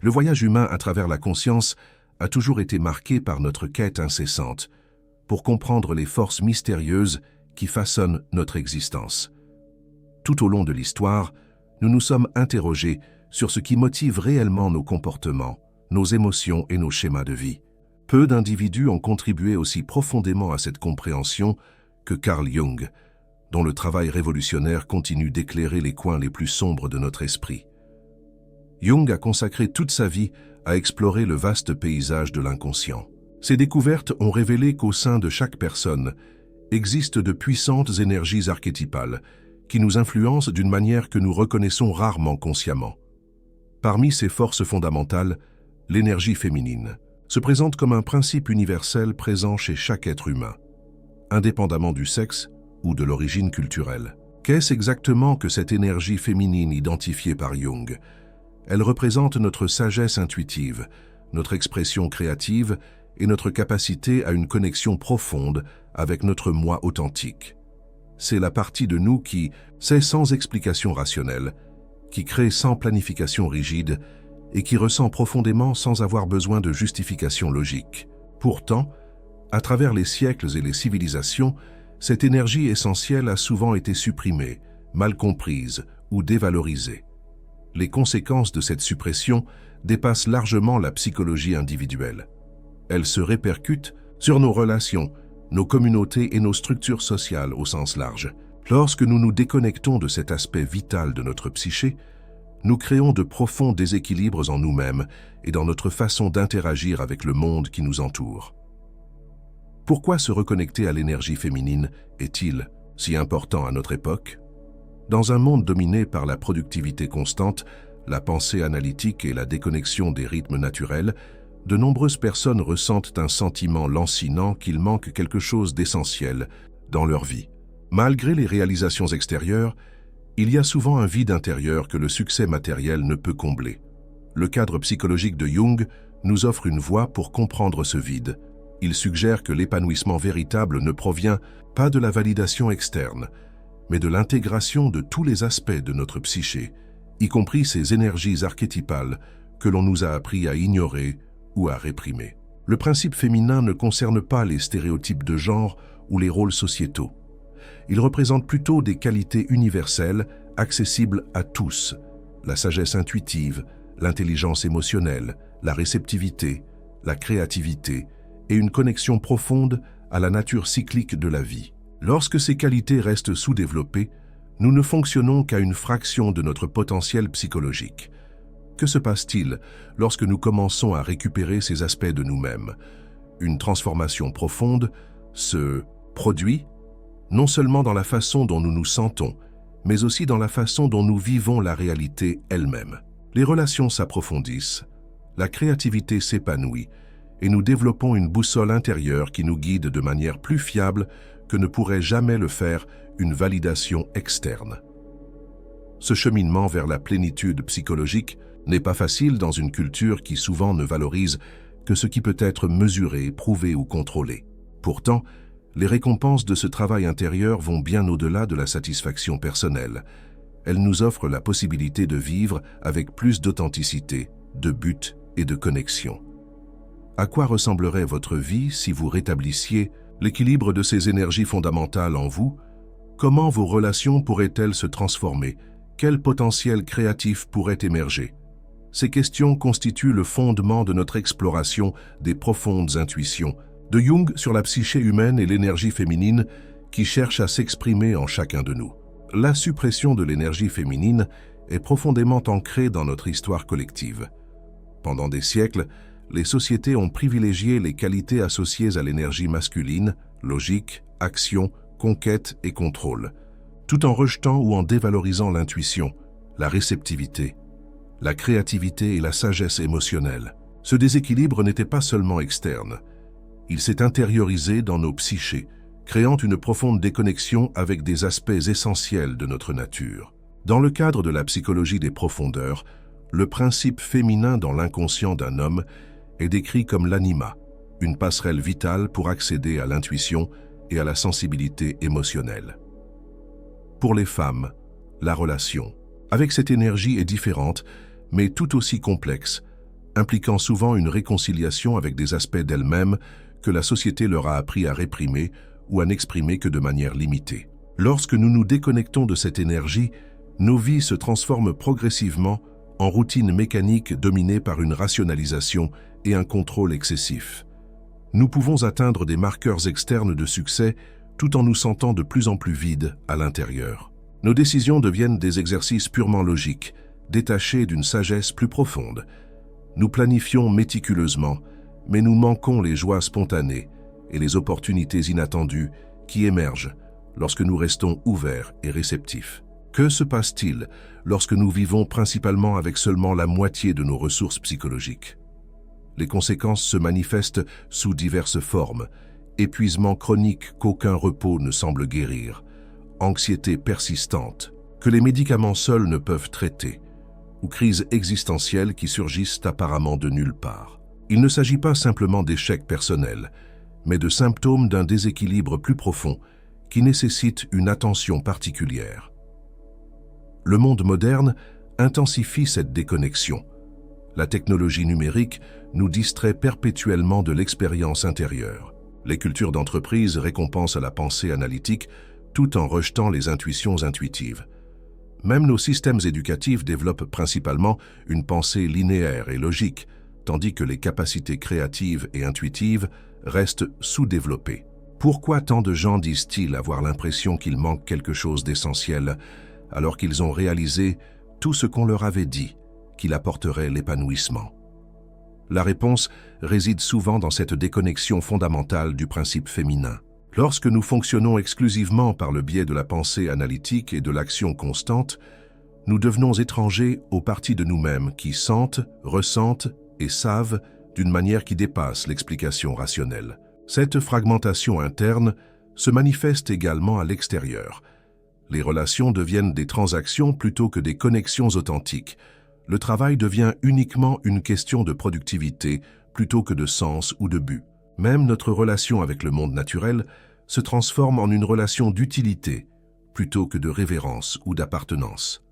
Le voyage humain à travers la conscience a toujours été marqué par notre quête incessante pour comprendre les forces mystérieuses qui façonnent notre existence. Tout au long de l'histoire, nous nous sommes interrogés sur ce qui motive réellement nos comportements, nos émotions et nos schémas de vie. Peu d'individus ont contribué aussi profondément à cette compréhension que Carl Jung, dont le travail révolutionnaire continue d'éclairer les coins les plus sombres de notre esprit. Jung a consacré toute sa vie à explorer le vaste paysage de l'inconscient. Ses découvertes ont révélé qu'au sein de chaque personne existent de puissantes énergies archétypales qui nous influencent d'une manière que nous reconnaissons rarement consciemment. Parmi ces forces fondamentales, l'énergie féminine se présente comme un principe universel présent chez chaque être humain, indépendamment du sexe ou de l'origine culturelle. Qu'est-ce exactement que cette énergie féminine identifiée par Jung? Elle représente notre sagesse intuitive, notre expression créative et notre capacité à une connexion profonde avec notre moi authentique. C'est la partie de nous qui sait sans explication rationnelle, qui crée sans planification rigide et qui ressent profondément sans avoir besoin de justification logique. Pourtant, à travers les siècles et les civilisations, cette énergie essentielle a souvent été supprimée, mal comprise ou dévalorisée. Les conséquences de cette suppression dépassent largement la psychologie individuelle. Elles se répercutent sur nos relations, nos communautés et nos structures sociales au sens large. Lorsque nous nous déconnectons de cet aspect vital de notre psyché, nous créons de profonds déséquilibres en nous-mêmes et dans notre façon d'interagir avec le monde qui nous entoure. Pourquoi se reconnecter à l'énergie féminine est-il si important à notre époque? Dans un monde dominé par la productivité constante, la pensée analytique et la déconnexion des rythmes naturels, de nombreuses personnes ressentent un sentiment lancinant qu'il manque quelque chose d'essentiel dans leur vie. Malgré les réalisations extérieures, il y a souvent un vide intérieur que le succès matériel ne peut combler. Le cadre psychologique de Jung nous offre une voie pour comprendre ce vide. Il suggère que l'épanouissement véritable ne provient pas de la validation externe, mais de l'intégration de tous les aspects de notre psyché, y compris ces énergies archétypales que l'on nous a appris à ignorer ou à réprimer. Le principe féminin ne concerne pas les stéréotypes de genre ou les rôles sociétaux. Il représente plutôt des qualités universelles, accessibles à tous: la sagesse intuitive, l'intelligence émotionnelle, la réceptivité, la créativité et une connexion profonde à la nature cyclique de la vie. Lorsque ces qualités restent sous-développées, nous ne fonctionnons qu'à une fraction de notre potentiel psychologique. Que se passe-t-il lorsque nous commençons à récupérer ces aspects de nous-mêmes? Une transformation profonde se produit, non seulement dans la façon dont nous nous sentons, mais aussi dans la façon dont nous vivons la réalité elle-même. Les relations s'approfondissent, la créativité s'épanouit, et nous développons une boussole intérieure qui nous guide de manière plus fiable que ne pourrait jamais le faire une validation externe. Ce cheminement vers la plénitude psychologique n'est pas facile dans une culture qui souvent ne valorise que ce qui peut être mesuré, prouvé ou contrôlé. Pourtant, les récompenses de ce travail intérieur vont bien au-delà de la satisfaction personnelle. Elles nous offrent la possibilité de vivre avec plus d'authenticité, de but et de connexion. À quoi ressemblerait votre vie si vous rétablissiez l'équilibre de ces énergies fondamentales en vous? Comment vos relations pourraient-elles se transformer? Quel potentiel créatif pourrait émerger? Ces questions constituent le fondement de notre exploration des profondes intuitions de Jung sur la psyché humaine et l'énergie féminine qui cherche à s'exprimer en chacun de nous. La suppression de l'énergie féminine est profondément ancrée dans notre histoire collective. Pendant des siècles, les sociétés ont privilégié les qualités associées à l'énergie masculine, logique, action, conquête et contrôle, tout en rejetant ou en dévalorisant l'intuition, la réceptivité, la créativité et la sagesse émotionnelle. Ce déséquilibre n'était pas seulement externe, il s'est intériorisé dans nos psychés, créant une profonde déconnexion avec des aspects essentiels de notre nature. Dans le cadre de la psychologie des profondeurs, le principe féminin dans l'inconscient d'un homme est décrit comme l'anima, une passerelle vitale pour accéder à l'intuition et à la sensibilité émotionnelle. Pour les femmes, la relation avec cette énergie est différente, mais tout aussi complexe, impliquant souvent une réconciliation avec des aspects d'elles-mêmes que la société leur a appris à réprimer ou à n'exprimer que de manière limitée. Lorsque nous nous déconnectons de cette énergie, nos vies se transforment progressivement en routines mécaniques dominées par une rationalisation et un contrôle excessif. Nous pouvons atteindre des marqueurs externes de succès tout en nous sentant de plus en plus vides à l'intérieur. Nos décisions deviennent des exercices purement logiques, détachés d'une sagesse plus profonde. Nous planifions méticuleusement, mais nous manquons les joies spontanées et les opportunités inattendues qui émergent lorsque nous restons ouverts et réceptifs. Que se passe-t-il lorsque nous vivons principalement avec seulement la moitié de nos ressources psychologiques? Les conséquences se manifestent sous diverses formes: épuisement chronique qu'aucun repos ne semble guérir, anxiété persistante que les médicaments seuls ne peuvent traiter, ou crises existentielles qui surgissent apparemment de nulle part. Il ne s'agit pas simplement d'échecs personnels, mais de symptômes d'un déséquilibre plus profond qui nécessite une attention particulière. Le monde moderne intensifie cette déconnexion. La technologie numérique nous distrait perpétuellement de l'expérience intérieure. Les cultures d'entreprise récompensent la pensée analytique tout en rejetant les intuitions intuitives. Même nos systèmes éducatifs développent principalement une pensée linéaire et logique, tandis que les capacités créatives et intuitives restent sous-développées. Pourquoi tant de gens disent-ils avoir l'impression qu'il manque quelque chose d'essentiel, alors qu'ils ont réalisé tout ce qu'on leur avait dit, qu'il apporterait l'épanouissement? La réponse réside souvent dans cette déconnexion fondamentale du principe féminin. Lorsque nous fonctionnons exclusivement par le biais de la pensée analytique et de l'action constante, nous devenons étrangers aux parties de nous-mêmes qui sentent, ressentent et savent d'une manière qui dépasse l'explication rationnelle. Cette fragmentation interne se manifeste également à l'extérieur. Les relations deviennent des transactions plutôt que des connexions authentiques. Le travail devient uniquement une question de productivité plutôt que de sens ou de but. Même notre relation avec le monde naturel se transforme en une relation d'utilité plutôt que de révérence ou d'appartenance.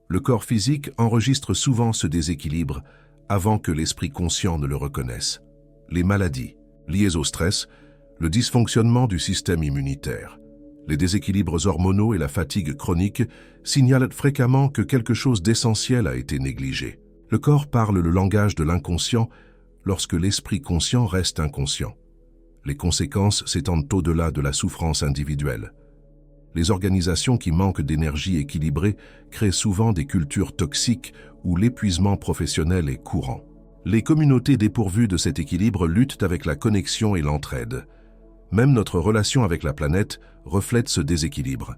Le corps physique enregistre souvent ce déséquilibre avant que l'esprit conscient ne le reconnaisse. Les maladies liées au stress, le dysfonctionnement du système immunitaire, les déséquilibres hormonaux et la fatigue chronique signalent fréquemment que quelque chose d'essentiel a été négligé. Le corps parle le langage de l'inconscient lorsque l'esprit conscient reste inconscient. Les conséquences s'étendent au-delà de la souffrance individuelle. Les organisations qui manquent d'énergie équilibrée créent souvent des cultures toxiques où l'épuisement professionnel est courant. Les communautés dépourvues de cet équilibre luttent avec la connexion et l'entraide. Même notre relation avec la planète reflète ce déséquilibre.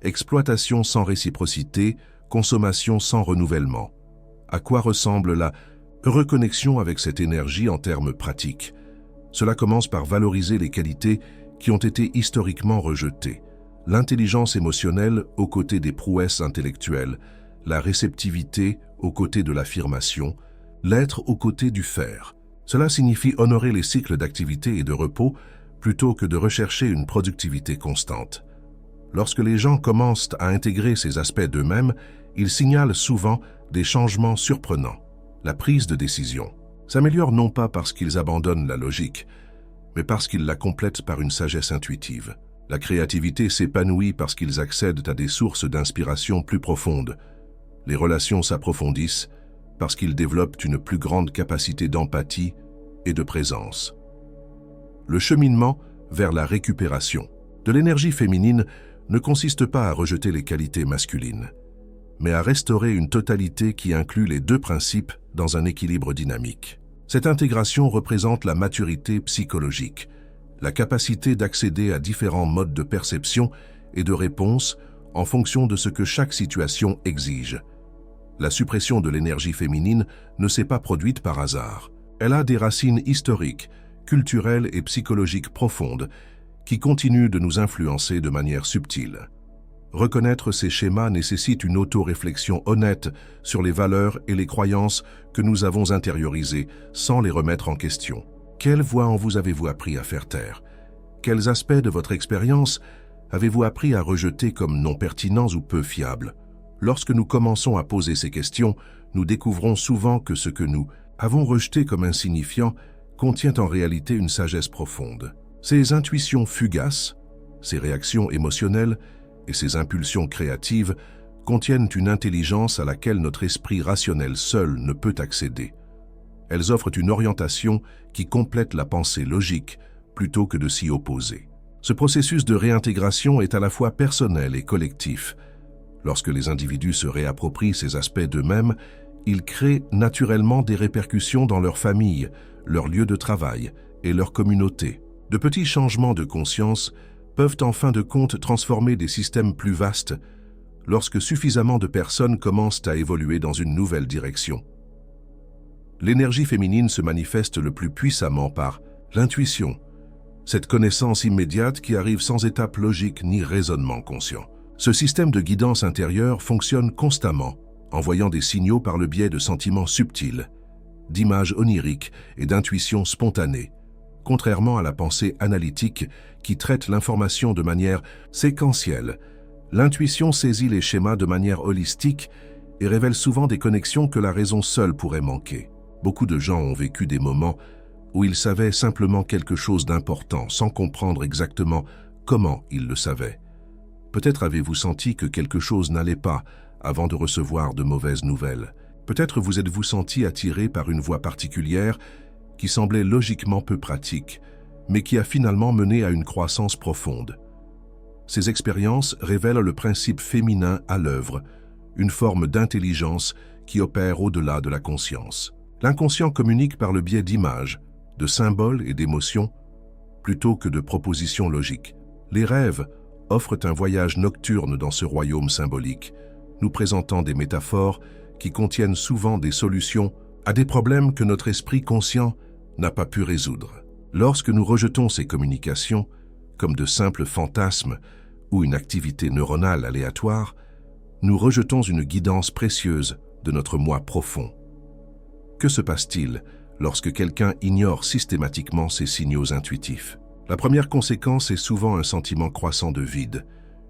Exploitation sans réciprocité, consommation sans renouvellement. À quoi ressemble la reconnexion avec cette énergie en termes pratiques? Cela commence par valoriser les qualités qui ont été historiquement rejetées. L'intelligence émotionnelle aux côtés des prouesses intellectuelles, la réceptivité aux côtés de l'affirmation, l'être aux côtés du faire. Cela signifie honorer les cycles d'activité et de repos plutôt que de rechercher une productivité constante. Lorsque les gens commencent à intégrer ces aspects d'eux-mêmes, ils signalent souvent des changements surprenants. La prise de décision s'améliore non pas parce qu'ils abandonnent la logique, mais parce qu'ils la complètent par une sagesse intuitive. La créativité s'épanouit parce qu'ils accèdent à des sources d'inspiration plus profondes. Les relations s'approfondissent parce qu'ils développent une plus grande capacité d'empathie et de présence. Le cheminement vers la récupération de l'énergie féminine ne consiste pas à rejeter les qualités masculines, mais à restaurer une totalité qui inclut les deux principes dans un équilibre dynamique. Cette intégration représente la maturité psychologique, la capacité d'accéder à différents modes de perception et de réponse en fonction de ce que chaque situation exige. La suppression de l'énergie féminine ne s'est pas produite par hasard. Elle a des racines historiques, culturelles et psychologiques profondes qui continuent de nous influencer de manière subtile. Reconnaître ces schémas nécessite une auto-réflexion honnête sur les valeurs et les croyances que nous avons intériorisées sans les remettre en question. Quelle voie en vous avez-vous appris à faire taire? Quels aspects de votre expérience avez-vous appris à rejeter comme non pertinents ou peu fiables? Lorsque nous commençons à poser ces questions, nous découvrons souvent que ce que nous avons rejeté comme insignifiant contient en réalité une sagesse profonde. Ces intuitions fugaces, ces réactions émotionnelles et ces impulsions créatives contiennent une intelligence à laquelle notre esprit rationnel seul ne peut accéder. Elles offrent une orientation qui complète la pensée logique plutôt que de s'y opposer. Ce processus de réintégration est à la fois personnel et collectif. Lorsque les individus se réapproprient ces aspects d'eux-mêmes, ils créent naturellement des répercussions dans leur famille, leur lieu de travail et leur communauté. De petits changements de conscience peuvent en fin de compte transformer des systèmes plus vastes lorsque suffisamment de personnes commencent à évoluer dans une nouvelle direction. L'énergie féminine se manifeste le plus puissamment par l'intuition, cette connaissance immédiate qui arrive sans étape logique ni raisonnement conscient. Ce système de guidance intérieure fonctionne constamment, envoyant des signaux par le biais de sentiments subtils, d'images oniriques et d'intuitions spontanées, contrairement à la pensée analytique qui traite l'information de manière séquentielle. L'intuition saisit les schémas de manière holistique et révèle souvent des connexions que la raison seule pourrait manquer. Beaucoup de gens ont vécu des moments où ils savaient simplement quelque chose d'important sans comprendre exactement comment ils le savaient. Peut-être avez-vous senti que quelque chose n'allait pas avant de recevoir de mauvaises nouvelles. Peut-être vous êtes-vous senti attiré par une voie particulière qui semblait logiquement peu pratique, mais qui a finalement mené à une croissance profonde. Ces expériences révèlent le principe féminin à l'œuvre, une forme d'intelligence qui opère au-delà de la conscience. L'inconscient communique par le biais d'images, de symboles et d'émotions, plutôt que de propositions logiques. Les rêves offrent un voyage nocturne dans ce royaume symbolique, nous présentant des métaphores qui contiennent souvent des solutions à des problèmes que notre esprit conscient n'a pas pu résoudre. Lorsque nous rejetons ces communications, comme de simples fantasmes ou une activité neuronale aléatoire, nous rejetons une guidance précieuse de notre moi profond. Que se passe-t-il lorsque quelqu'un ignore systématiquement ces signaux intuitifs? La première conséquence est souvent un sentiment croissant de vide,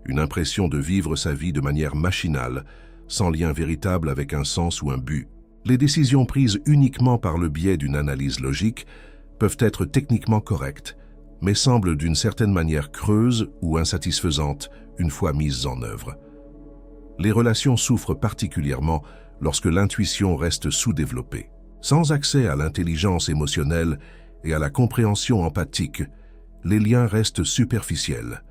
une impression de vivre sa vie de manière machinale, sans lien véritable avec un sens ou un but. Les décisions prises uniquement par le biais d'une analyse logique peuvent être techniquement correctes, mais semblent d'une certaine manière creuses ou insatisfaisantes une fois mises en œuvre. Les relations souffrent particulièrement lorsque l'intuition reste sous-développée. Sans accès à l'intelligence émotionnelle et à la compréhension empathique, les liens restent superficiels.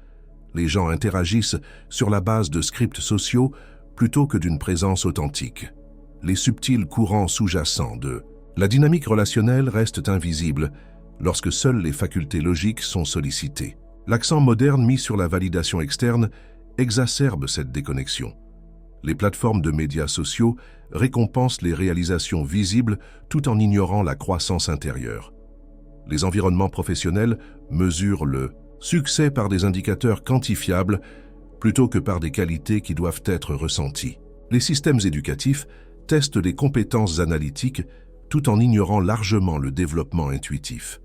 Les gens interagissent sur la base de scripts sociaux plutôt que d'une présence authentique. Les subtils courants sous-jacents de la dynamique relationnelle restent invisibles lorsque seules les facultés logiques sont sollicitées. L'accent moderne mis sur la validation externe exacerbe cette déconnexion. Les plateformes de médias sociaux récompensent les réalisations visibles tout en ignorant la croissance intérieure. Les environnements professionnels mesurent le succès par des indicateurs quantifiables plutôt que par des qualités qui doivent être ressenties. Les systèmes éducatifs testent les compétences analytiques tout en ignorant largement le développement intuitif.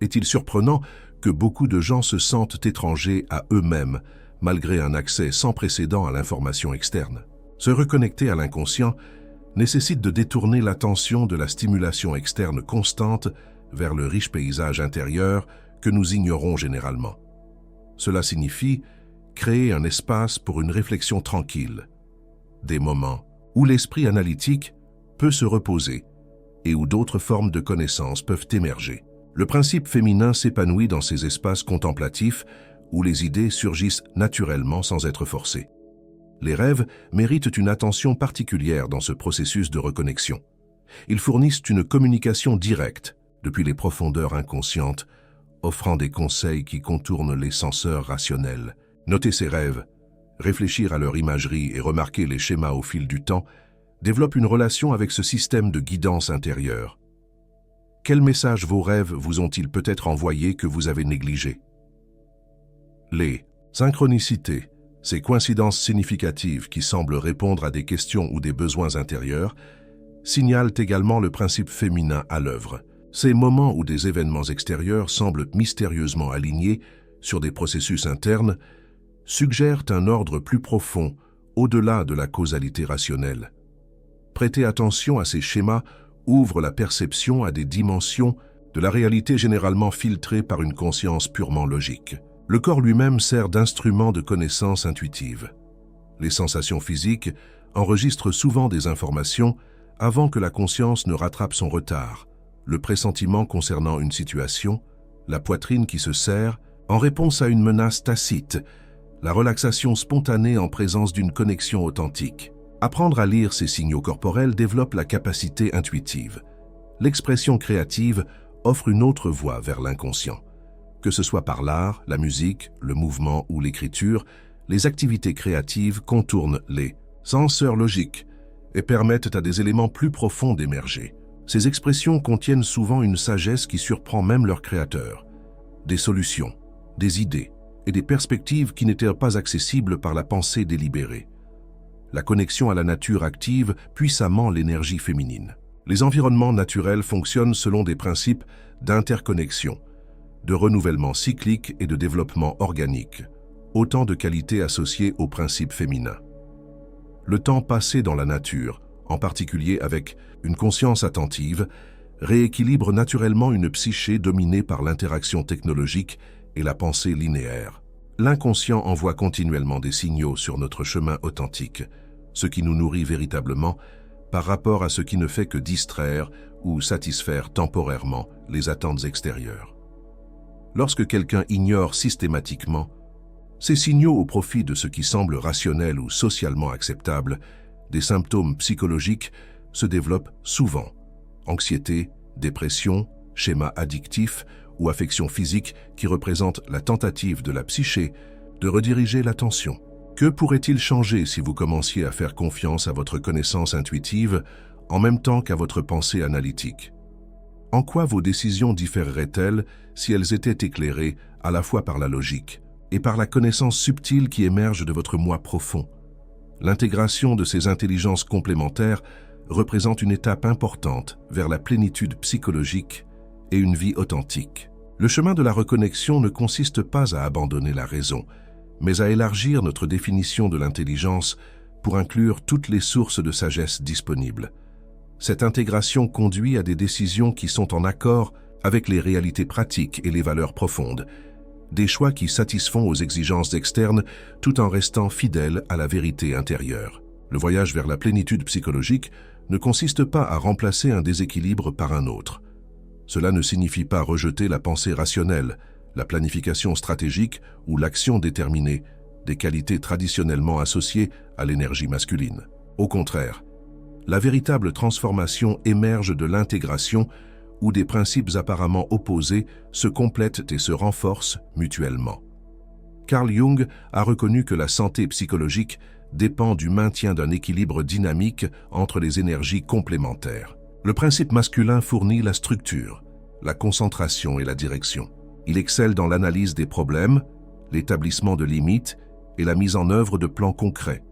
Est-il surprenant que beaucoup de gens se sentent étrangers à eux-mêmes malgré un accès sans précédent à l'information externe? Se reconnecter à l'inconscient nécessite de détourner l'attention de la stimulation externe constante vers le riche paysage intérieur que nous ignorons généralement. Cela signifie créer un espace pour une réflexion tranquille, des moments où l'esprit analytique peut se reposer et où d'autres formes de connaissances peuvent émerger. Le principe féminin s'épanouit dans ces espaces contemplatifs où les idées surgissent naturellement sans être forcées. Les rêves méritent une attention particulière dans ce processus de reconnexion. Ils fournissent une communication directe depuis les profondeurs inconscientes, offrant des conseils qui contournent les senseurs rationnels. Noter ces rêves, réfléchir à leur imagerie et remarquer les schémas au fil du temps développe une relation avec ce système de guidance intérieure. Quels messages vos rêves vous ont-ils peut-être envoyés que vous avez négligés? Les synchronicités, ces coïncidences significatives qui semblent répondre à des questions ou des besoins intérieurs, signalent également le principe féminin à l'œuvre. Ces moments où des événements extérieurs semblent mystérieusement alignés sur des processus internes suggèrent un ordre plus profond, au-delà de la causalité rationnelle. Prêtez attention à ces schémas ouvre la perception à des dimensions de la réalité généralement filtrées par une conscience purement logique. Le corps lui-même sert d'instrument de connaissance intuitive. Les sensations physiques enregistrent souvent des informations avant que la conscience ne rattrape son retard. Le pressentiment concernant une situation, la poitrine qui se serre en réponse à une menace tacite, la relaxation spontanée en présence d'une connexion authentique. Apprendre à lire ces signaux corporels développe la capacité intuitive. L'expression créative offre une autre voie vers l'inconscient. Que ce soit par l'art, la musique, le mouvement ou l'écriture, les activités créatives contournent les senseurs logiques et permettent à des éléments plus profonds d'émerger. Ces expressions contiennent souvent une sagesse qui surprend même leurs créateurs. Des solutions, des idées et des perspectives qui n'étaient pas accessibles par la pensée délibérée. La connexion à la nature active puissamment l'énergie féminine. Les environnements naturels fonctionnent selon des principes d'interconnexion, de renouvellement cyclique et de développement organique, autant de qualités associées aux principes féminins. Le temps passé dans la nature, en particulier avec une conscience attentive, rééquilibre naturellement une psyché dominée par l'interaction technologique et la pensée linéaire. L'inconscient envoie continuellement des signaux sur notre chemin authentique, ce qui nous nourrit véritablement par rapport à ce qui ne fait que distraire ou satisfaire temporairement les attentes extérieures. Lorsque quelqu'un ignore systématiquement ces signaux au profit de ce qui semble rationnel ou socialement acceptable, des symptômes psychologiques se développent souvent. Anxiété, dépression, schéma addictif ou affection physique qui représentent la tentative de la psyché de rediriger l'attention. Que pourrait-il changer si vous commenciez à faire confiance à votre connaissance intuitive en même temps qu'à votre pensée analytique? En quoi vos décisions différeraient-elles si elles étaient éclairées à la fois par la logique et par la connaissance subtile qui émerge de votre moi profond? L'intégration de ces intelligences complémentaires représente une étape importante vers la plénitude psychologique et une vie authentique. Le chemin de la reconnexion ne consiste pas à abandonner la raison, mais à élargir notre définition de l'intelligence pour inclure toutes les sources de sagesse disponibles. Cette intégration conduit à des décisions qui sont en accord avec les réalités pratiques et les valeurs profondes, des choix qui satisfont aux exigences externes tout en restant fidèles à la vérité intérieure. Le voyage vers la plénitude psychologique ne consiste pas à remplacer un déséquilibre par un autre. Cela ne signifie pas rejeter la pensée rationnelle, la planification stratégique ou l'action déterminée, des qualités traditionnellement associées à l'énergie masculine. Au contraire, la véritable transformation émerge de l'intégration où des principes apparemment opposés se complètent et se renforcent mutuellement. Carl Jung a reconnu que la santé psychologique dépend du maintien d'un équilibre dynamique entre les énergies complémentaires. Le principe masculin fournit la structure, la concentration et la direction. Il excelle dans l'analyse des problèmes, l'établissement de limites et la mise en œuvre de plans concrets.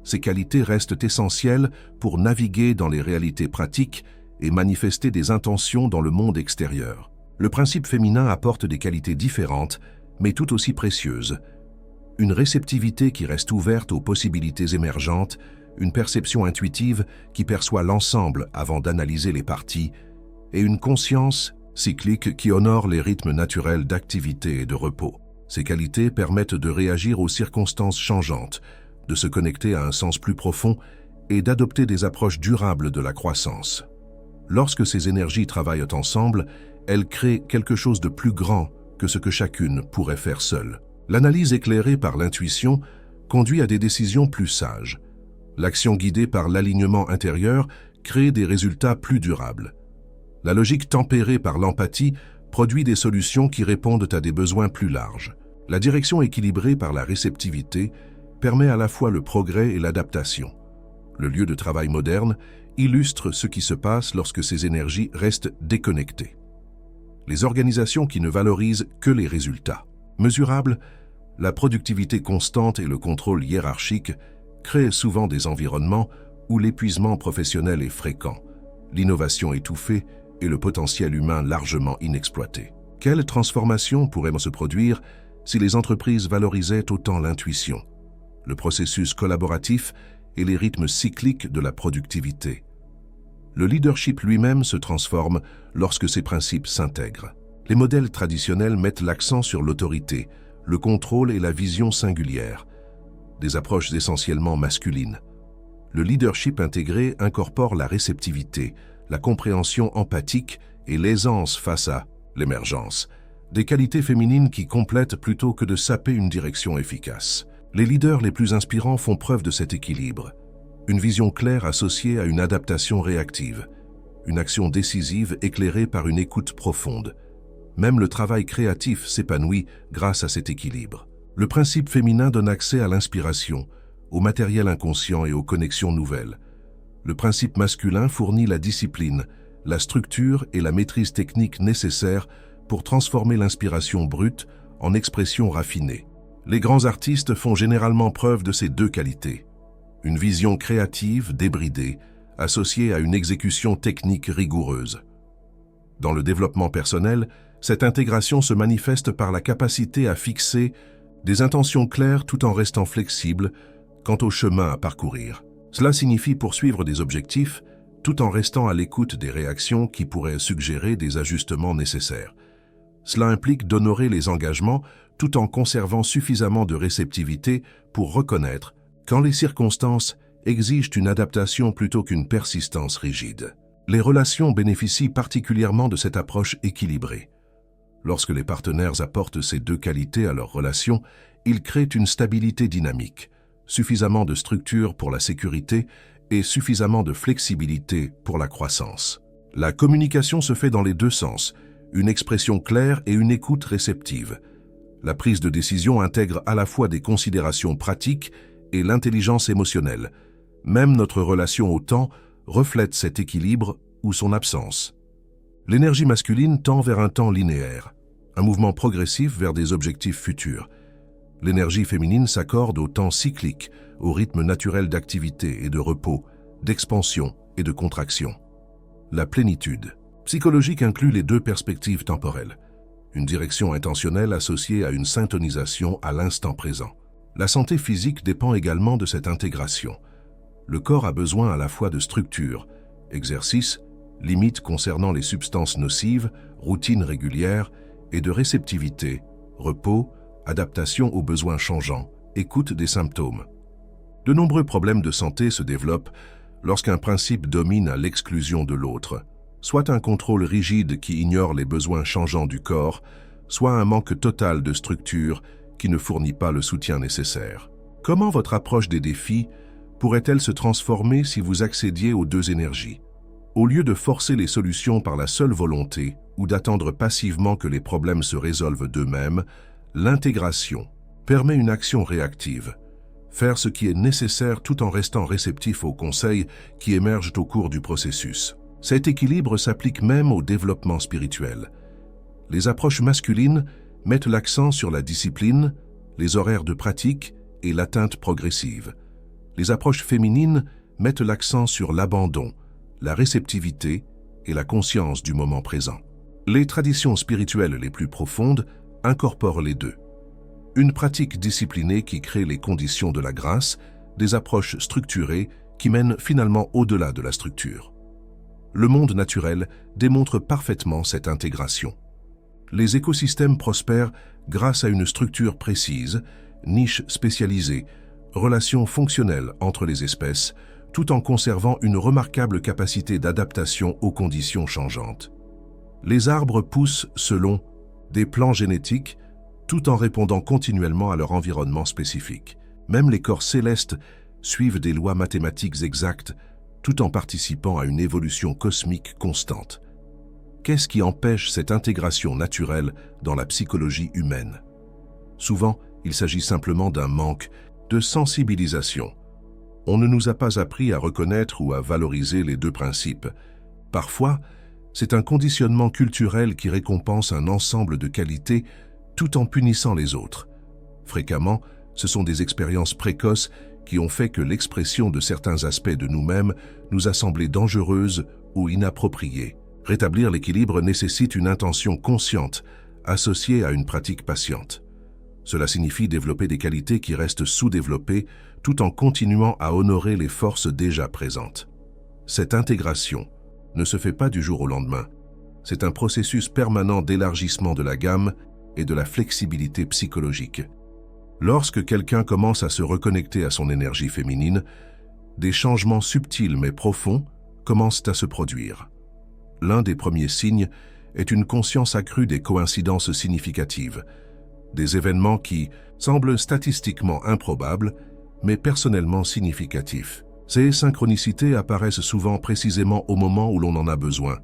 Ces qualités restent essentielles pour naviguer dans les réalités pratiques et manifester des intentions dans le monde extérieur. Le principe féminin apporte des qualités différentes, mais tout aussi précieuses. Une réceptivité qui reste ouverte aux possibilités émergentes, une perception intuitive qui perçoit l'ensemble avant d'analyser les parties, et une conscience cyclique qui honore les rythmes naturels d'activité et de repos. Ces qualités permettent de réagir aux circonstances changeantes, de se connecter à un sens plus profond et d'adopter des approches durables de la croissance. Lorsque ces énergies travaillent ensemble, elles créent quelque chose de plus grand que ce que chacune pourrait faire seule. L'analyse éclairée par l'intuition conduit à des décisions plus sages. L'action guidée par l'alignement intérieur crée des résultats plus durables. La logique tempérée par l'empathie produit des solutions qui répondent à des besoins plus larges. La direction équilibrée par la réceptivité permet à la fois le progrès et l'adaptation. Le lieu de travail moderne illustre ce qui se passe lorsque ces énergies restent déconnectées. Les organisations qui ne valorisent que les résultats mesurables, la productivité constante et le contrôle hiérarchique créent souvent des environnements où l'épuisement professionnel est fréquent, l'innovation étouffée et le potentiel humain largement inexploité. Quelle transformation pourrait se produire si les entreprises valorisaient autant l'intuition, le processus collaboratif et les rythmes cycliques de la productivité? Le leadership lui-même se transforme lorsque ces principes s'intègrent. Les modèles traditionnels mettent l'accent sur l'autorité, le contrôle et la vision singulière, des approches essentiellement masculines. Le leadership intégré incorpore la réceptivité, la compréhension empathique et l'aisance face à l'émergence, des qualités féminines qui complètent plutôt que de saper une direction efficace. Les leaders les plus inspirants font preuve de cet équilibre, une vision claire associée à une adaptation réactive, une action décisive éclairée par une écoute profonde. Même le travail créatif s'épanouit grâce à cet équilibre. Le principe féminin donne accès à l'inspiration, au matériel inconscient et aux connexions nouvelles. Le principe masculin fournit la discipline, la structure et la maîtrise technique nécessaires pour transformer l'inspiration brute en expression raffinée. Les grands artistes font généralement preuve de ces deux qualités. Une vision créative, débridée, associée à une exécution technique rigoureuse. Dans le développement personnel, cette intégration se manifeste par la capacité à fixer des intentions claires tout en restant flexible quant au chemin à parcourir. Cela signifie poursuivre des objectifs tout en restant à l'écoute des réactions qui pourraient suggérer des ajustements nécessaires. Cela implique d'honorer les engagements tout en conservant suffisamment de réceptivité pour reconnaître quand les circonstances exigent une adaptation plutôt qu'une persistance rigide. Les relations bénéficient particulièrement de cette approche équilibrée. Lorsque les partenaires apportent ces deux qualités à leur relation, ils créent une stabilité dynamique, suffisamment de structure pour la sécurité et suffisamment de flexibilité pour la croissance. La communication se fait dans les deux sens, une expression claire et une écoute réceptive. La prise de décision intègre à la fois des considérations pratiques et l'intelligence émotionnelle. Même notre relation au temps reflète cet équilibre ou son absence. L'énergie masculine tend vers un temps linéaire, un mouvement progressif vers des objectifs futurs. L'énergie féminine s'accorde au temps cyclique, au rythme naturel d'activité et de repos, d'expansion et de contraction. La plénitude psychologique inclut les deux perspectives temporelles, une direction intentionnelle associée à une syntonisation à l'instant présent. La santé physique dépend également de cette intégration. Le corps a besoin à la fois de structure, exercice, limites concernant les substances nocives, routines régulières, et de réceptivité, repos, adaptation aux besoins changeants, écoute des symptômes. De nombreux problèmes de santé se développent lorsqu'un principe domine à l'exclusion de l'autre, soit un contrôle rigide qui ignore les besoins changeants du corps, soit un manque total de structure qui ne fournit pas le soutien nécessaire. Comment votre approche des défis pourrait-elle se transformer si vous accédiez aux deux énergies? Au lieu de forcer les solutions par la seule volonté ou d'attendre passivement que les problèmes se résolvent d'eux-mêmes, l'intégration permet une action réactive, faire ce qui est nécessaire tout en restant réceptif aux conseils qui émergent au cours du processus. Cet équilibre s'applique même au développement spirituel. Les approches masculines mettent l'accent sur la discipline, les horaires de pratique et l'atteinte progressive. Les approches féminines mettent l'accent sur l'abandon, la réceptivité et la conscience du moment présent. Les traditions spirituelles les plus profondes incorporent les deux. Une pratique disciplinée qui crée les conditions de la grâce, des approches structurées qui mènent finalement au-delà de la structure. Le monde naturel démontre parfaitement cette intégration. Les écosystèmes prospèrent grâce à une structure précise, niches spécialisées, relations fonctionnelles entre les espèces, tout en conservant une remarquable capacité d'adaptation aux conditions changeantes. Les arbres poussent selon des plans génétiques, tout en répondant continuellement à leur environnement spécifique. Même les corps célestes suivent des lois mathématiques exactes, tout en participant à une évolution cosmique constante. Qu'est-ce qui empêche cette intégration naturelle dans la psychologie humaine? Souvent, il s'agit simplement d'un manque de sensibilisation. On ne nous a pas appris à reconnaître ou à valoriser les deux principes. Parfois, c'est un conditionnement culturel qui récompense un ensemble de qualités tout en punissant les autres. Fréquemment, ce sont des expériences précoces qui ont fait que l'expression de certains aspects de nous-mêmes nous a semblé dangereuse ou inappropriée. Rétablir l'équilibre nécessite une intention consciente, associée à une pratique patiente. Cela signifie développer des qualités qui restent sous-développées tout en continuant à honorer les forces déjà présentes. Cette intégration ne se fait pas du jour au lendemain. C'est un processus permanent d'élargissement de la gamme et de la flexibilité psychologique. Lorsque quelqu'un commence à se reconnecter à son énergie féminine, des changements subtils mais profonds commencent à se produire. L'un des premiers signes est une conscience accrue des coïncidences significatives, des événements qui semblent statistiquement improbables, mais personnellement significatifs. Ces synchronicités apparaissent souvent précisément au moment où l'on en a besoin,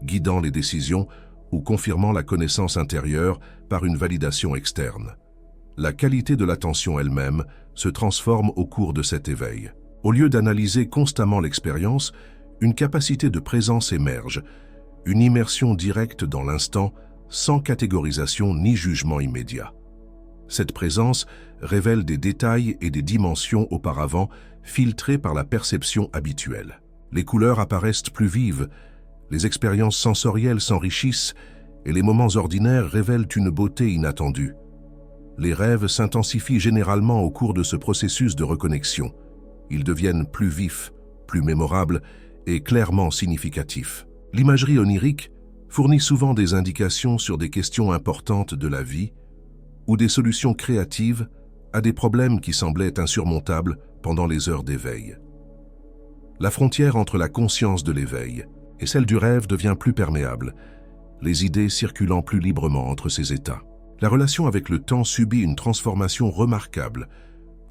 guidant les décisions ou confirmant la connaissance intérieure par une validation externe. La qualité de l'attention elle-même se transforme au cours de cet éveil. Au lieu d'analyser constamment l'expérience, une capacité de présence émerge, une immersion directe dans l'instant, sans catégorisation ni jugement immédiat. Cette présence révèle des détails et des dimensions auparavant filtrées par la perception habituelle. Les couleurs apparaissent plus vives, les expériences sensorielles s'enrichissent et les moments ordinaires révèlent une beauté inattendue. Les rêves s'intensifient généralement au cours de ce processus de reconnexion. Ils deviennent plus vifs, plus mémorables et clairement significatifs. L'imagerie onirique fournit souvent des indications sur des questions importantes de la vie ou des solutions créatives à des problèmes qui semblaient insurmontables pendant les heures d'éveil. La frontière entre la conscience de l'éveil et celle du rêve devient plus perméable, les idées circulant plus librement entre ces états. La relation avec le temps subit une transformation remarquable.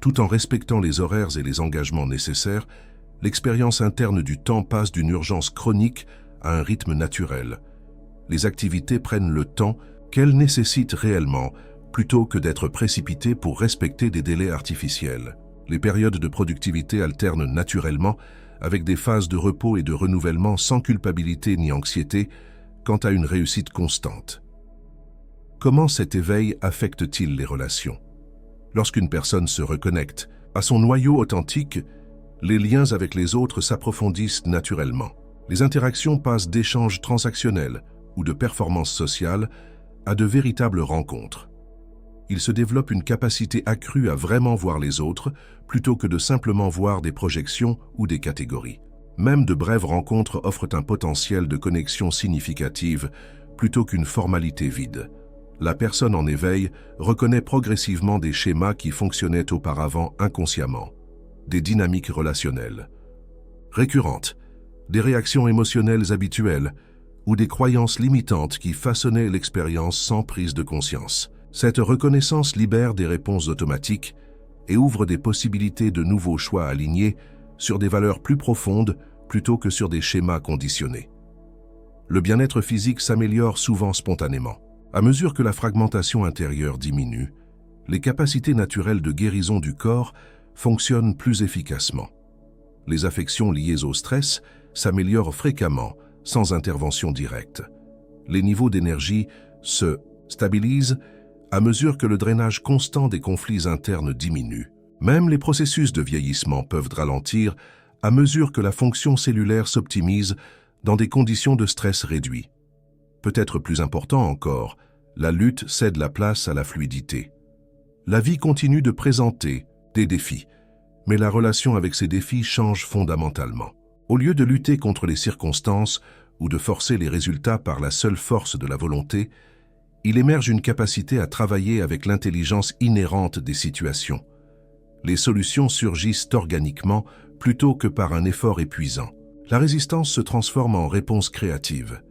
Tout en respectant les horaires et les engagements nécessaires, l'expérience interne du temps passe d'une urgence chronique à un rythme naturel. Les activités prennent le temps qu'elles nécessitent réellement, plutôt que d'être précipitées pour respecter des délais artificiels. Les périodes de productivité alternent naturellement avec des phases de repos et de renouvellement sans culpabilité ni anxiété quant à une réussite constante. Comment cet éveil affecte-t-il les relations? Lorsqu'une personne se reconnecte à son noyau authentique, les liens avec les autres s'approfondissent naturellement. Les interactions passent d'échanges transactionnels ou de performances sociales à de véritables rencontres. Il se développe une capacité accrue à vraiment voir les autres plutôt que de simplement voir des projections ou des catégories. Même de brèves rencontres offrent un potentiel de connexion significative plutôt qu'une formalité vide. La personne en éveil reconnaît progressivement des schémas qui fonctionnaient auparavant inconsciemment, des dynamiques relationnelles récurrentes, des réactions émotionnelles habituelles ou des croyances limitantes qui façonnaient l'expérience sans prise de conscience. Cette reconnaissance libère des réponses automatiques et ouvre des possibilités de nouveaux choix alignés sur des valeurs plus profondes plutôt que sur des schémas conditionnés. Le bien-être physique s'améliore souvent spontanément. À mesure que la fragmentation intérieure diminue, les capacités naturelles de guérison du corps fonctionnent plus efficacement. Les affections liées au stress s'améliorent fréquemment, sans intervention directe. Les niveaux d'énergie se stabilisent à mesure que le drainage constant des conflits internes diminue. Même les processus de vieillissement peuvent ralentir à mesure que la fonction cellulaire s'optimise dans des conditions de stress réduits. Peut-être plus important encore, la lutte cède la place à la fluidité. La vie continue de présenter des défis, mais la relation avec ces défis change fondamentalement. Au lieu de lutter contre les circonstances ou de forcer les résultats par la seule force de la volonté, il émerge une capacité à travailler avec l'intelligence inhérente des situations. Les solutions surgissent organiquement plutôt que par un effort épuisant. La résistance se transforme en réponse créative.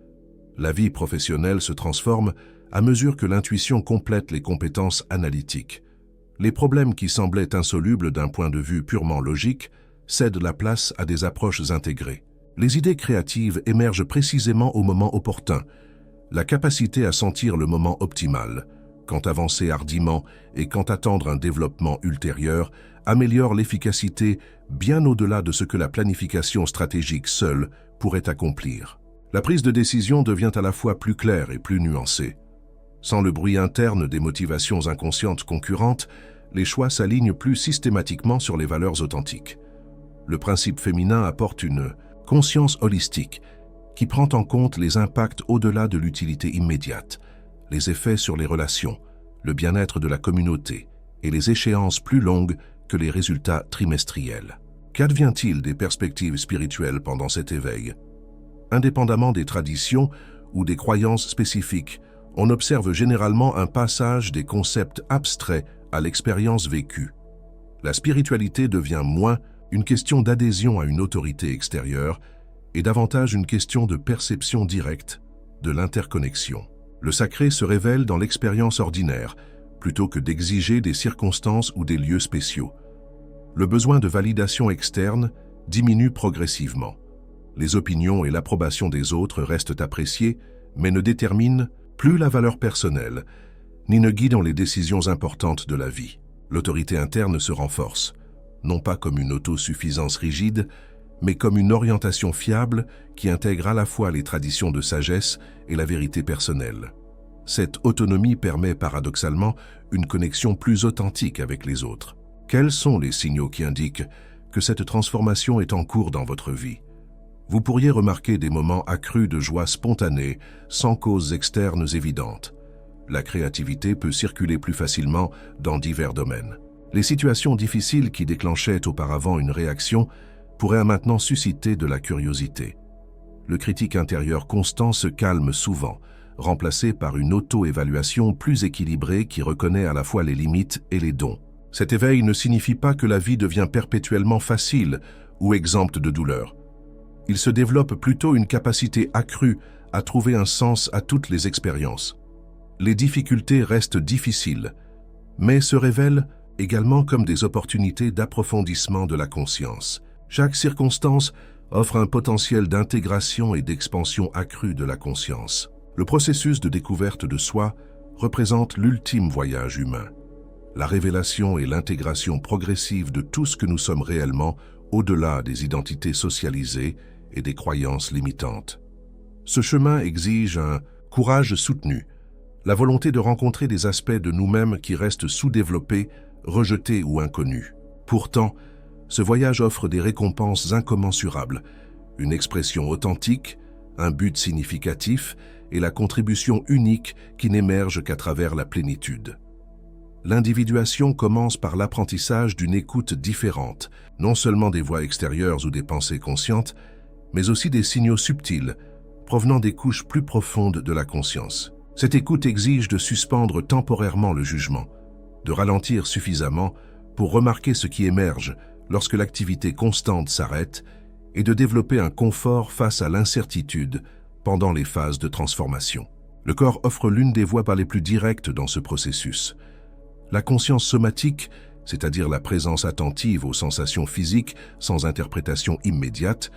La vie professionnelle se transforme à mesure que l'intuition complète les compétences analytiques. Les problèmes qui semblaient insolubles d'un point de vue purement logique cèdent la place à des approches intégrées. Les idées créatives émergent précisément au moment opportun, la capacité à sentir le moment optimal, quand avancer hardiment et quand attendre un développement ultérieur, améliore l'efficacité bien au-delà de ce que la planification stratégique seule pourrait accomplir. La prise de décision devient à la fois plus claire et plus nuancée. Sans le bruit interne des motivations inconscientes concurrentes, les choix s'alignent plus systématiquement sur les valeurs authentiques. Le principe féminin apporte une conscience holistique qui prend en compte les impacts au-delà de l'utilité immédiate, les effets sur les relations, le bien-être de la communauté et les échéances plus longues que les résultats trimestriels. Qu'advient-il des perspectives spirituelles pendant cet éveil? Indépendamment des traditions ou des croyances spécifiques, on observe généralement un passage des concepts abstraits à l'expérience vécue. La spiritualité devient moins une question d'adhésion à une autorité extérieure et davantage une question de perception directe de l'interconnexion. Le sacré se révèle dans l'expérience ordinaire, plutôt que d'exiger des circonstances ou des lieux spéciaux. Le besoin de validation externe diminue progressivement. Les opinions et l'approbation des autres restent appréciées, mais ne déterminent plus la valeur personnelle, ni ne guident les décisions importantes de la vie. L'autorité interne se renforce, non pas comme une autosuffisance rigide, mais comme une orientation fiable qui intègre à la fois les traditions de sagesse et la vérité personnelle. Cette autonomie permet paradoxalement une connexion plus authentique avec les autres. Quels sont les signaux qui indiquent que cette transformation est en cours dans votre vie? Vous pourriez remarquer des moments accrus de joie spontanée, sans causes externes évidentes. La créativité peut circuler plus facilement dans divers domaines. Les situations difficiles qui déclenchaient auparavant une réaction pourraient maintenant susciter de la curiosité. Le critique intérieur constant se calme souvent, remplacé par une auto-évaluation plus équilibrée qui reconnaît à la fois les limites et les dons. Cet éveil ne signifie pas que la vie devient perpétuellement facile ou exempte de douleur. Il se développe plutôt une capacité accrue à trouver un sens à toutes les expériences. Les difficultés restent difficiles, mais se révèlent également comme des opportunités d'approfondissement de la conscience. Chaque circonstance offre un potentiel d'intégration et d'expansion accrue de la conscience. Le processus de découverte de soi représente l'ultime voyage humain. La révélation et l'intégration progressive de tout ce que nous sommes réellement au-delà des identités socialisées et des croyances limitantes. Ce chemin exige un courage soutenu, la volonté de rencontrer des aspects de nous-mêmes qui restent sous-développés, rejetés ou inconnus. Pourtant, ce voyage offre des récompenses incommensurables, une expression authentique, un but significatif et la contribution unique qui n'émerge qu'à travers la plénitude. L'individuation commence par l'apprentissage d'une écoute différente, non seulement des voix extérieures ou des pensées conscientes, mais aussi des signaux subtils, provenant des couches plus profondes de la conscience. Cette écoute exige de suspendre temporairement le jugement, de ralentir suffisamment pour remarquer ce qui émerge lorsque l'activité constante s'arrête et de développer un confort face à l'incertitude pendant les phases de transformation. Le corps offre l'une des voies les plus directes dans ce processus. La conscience somatique, c'est-à-dire la présence attentive aux sensations physiques sans interprétation immédiate,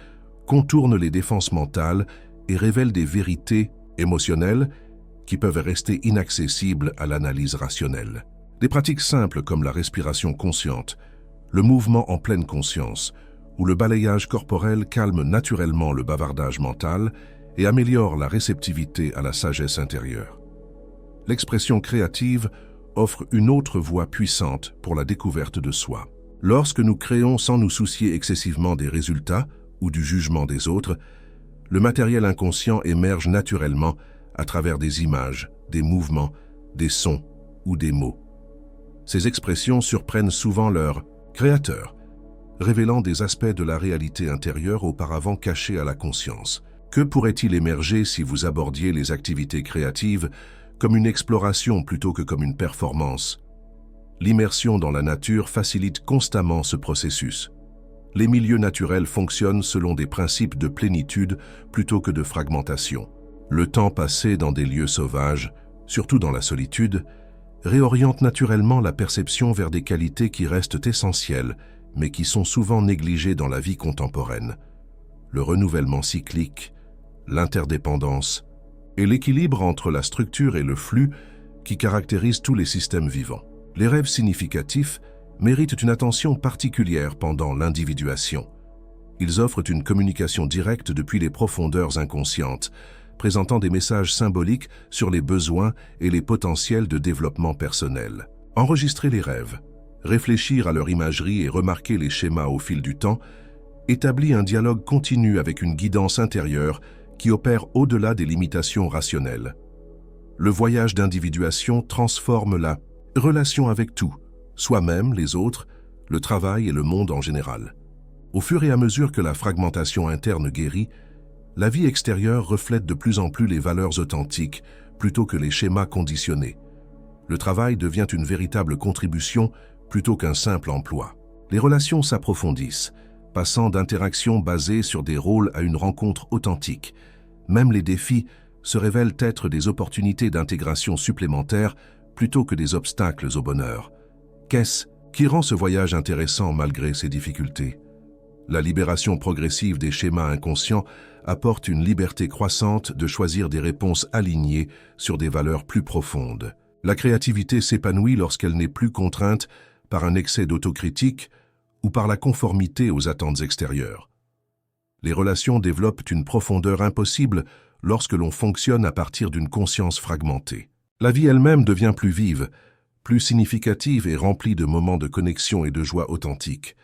contourne les défenses mentales et révèle des vérités émotionnelles qui peuvent rester inaccessibles à l'analyse rationnelle. Des pratiques simples comme la respiration consciente, le mouvement en pleine conscience ou le balayage corporel calment naturellement le bavardage mental et améliorent la réceptivité à la sagesse intérieure. L'expression créative offre une autre voie puissante pour la découverte de soi. Lorsque nous créons sans nous soucier excessivement des résultats ou du jugement des autres, le matériel inconscient émerge naturellement à travers des images, des mouvements, des sons ou des mots. Ces expressions surprennent souvent leur créateur, révélant des aspects de la réalité intérieure auparavant cachés à la conscience. Que pourrait-il émerger si vous abordiez les activités créatives comme une exploration plutôt que comme une performance? L'immersion dans la nature facilite constamment ce processus. Les milieux naturels fonctionnent selon des principes de plénitude plutôt que de fragmentation. Le temps passé dans des lieux sauvages, surtout dans la solitude, réoriente naturellement la perception vers des qualités qui restent essentielles, mais qui sont souvent négligées dans la vie contemporaine. Le renouvellement cyclique, l'interdépendance et l'équilibre entre la structure et le flux qui caractérisent tous les systèmes vivants. Les rêves significatifs méritent une attention particulière pendant l'individuation. Ils offrent une communication directe depuis les profondeurs inconscientes, présentant des messages symboliques sur les besoins et les potentiels de développement personnel. Enregistrer les rêves, réfléchir à leur imagerie et remarquer les schémas au fil du temps établit un dialogue continu avec une guidance intérieure qui opère au-delà des limitations rationnelles. Le voyage d'individuation transforme la relation avec tout, soi-même, les autres, le travail et le monde en général. Au fur et à mesure que la fragmentation interne guérit, La vie extérieure reflète de plus en plus les valeurs authentiques plutôt que les schémas conditionnés. Le travail devient une véritable contribution plutôt qu'un simple emploi. Les relations s'approfondissent, passant d'interactions basées sur des rôles à une rencontre authentique. Même les défis se révèlent être des opportunités d'intégration supplémentaires plutôt que des obstacles au bonheur. Qu'est-ce qui rend ce voyage intéressant malgré ses difficultés? La libération progressive des schémas inconscients apporte une liberté croissante de choisir des réponses alignées sur des valeurs plus profondes. La créativité s'épanouit lorsqu'elle n'est plus contrainte par un excès d'autocritique ou par la conformité aux attentes extérieures. Les relations développent une profondeur impossible lorsque l'on fonctionne à partir d'une conscience fragmentée. La vie elle-même devient plus vive, plus significative et remplie de moments de connexion et de joie authentique.